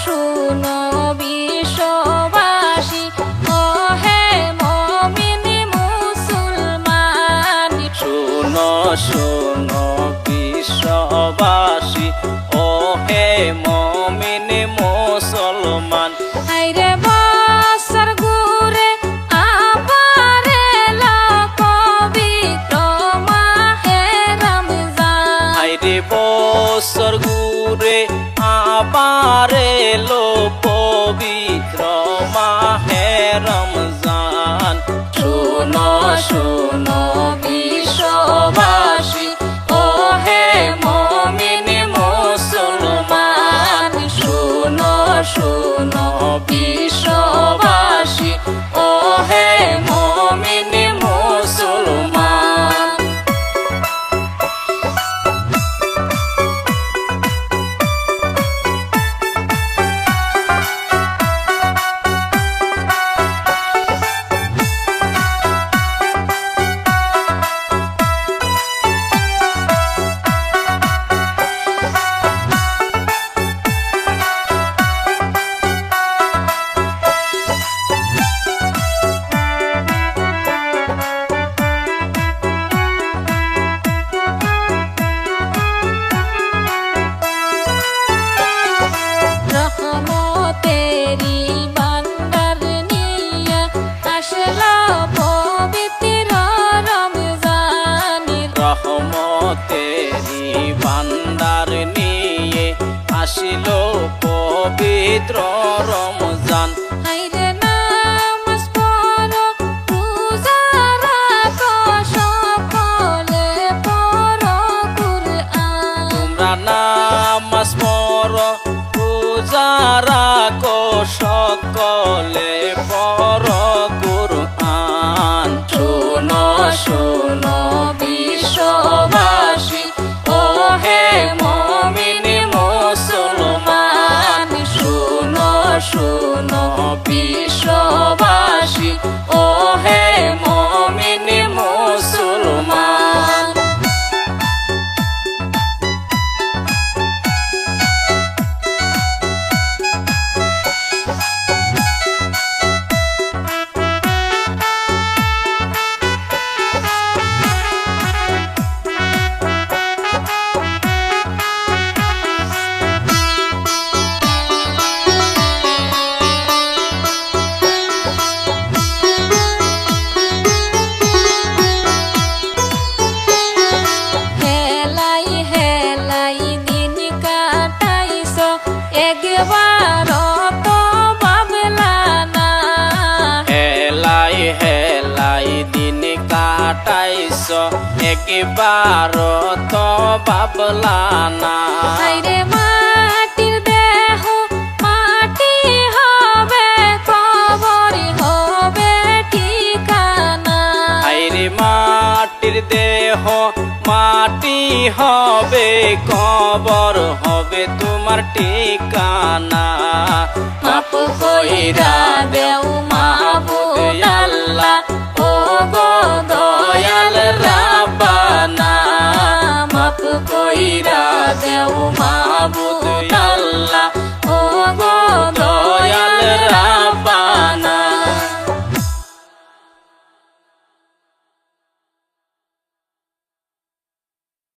শুনো বিশ্ববাসী, ও হে মুমিন মুসলমান। শুনো শুনো বিশ্ববাসী, ও হে মুমিন মুসলমান। হায়রে বছর ঘুরে আবার এলো পবিত্র মাহে রমজান। হায়রে বছর ঘুরে আবার এলো পবিত্র মাহে রমজান। শুনো শুনো বিশ্ববাসী, ও হে মুমিন মুসলমান। শুনো শুনো বিশ্ববাসী, ও হে মুমিন মুসলমান। রহমতেরি বান্দার নিয়া আসলো পবিত্র রমজান। রহমতেরি ভান্ডার নিয়ে আসিল পবিত্র রমজান। হায়রে নামাজ পড়ো, রোজা রাখো, সকলে পড়ো কুরআন। তোমরা নামাজ পড়ো, রোজা রাখো, সকলে পড়ো কুরআন। শুনো শুনো বিশ্ববাসী, ও হে মুমিন মুসলমান। শুনো শুনো বিশ্ববাসী, ও হে মুমিন মুসলমান। হেলাই হেলাই দিন কাটাইছ, একবারও তো ভাবলা না। হেলাই হেলাই দিন কাটাইছ, একবার তো ভাবলা না। হায়রে মাটির দেহ মাটি হবে, কবর হবে ঠিকানা। হায়রে মাটির দেহ মাটি হবে, কবর হবে তোমার ঠিকানা। মাপ কইরা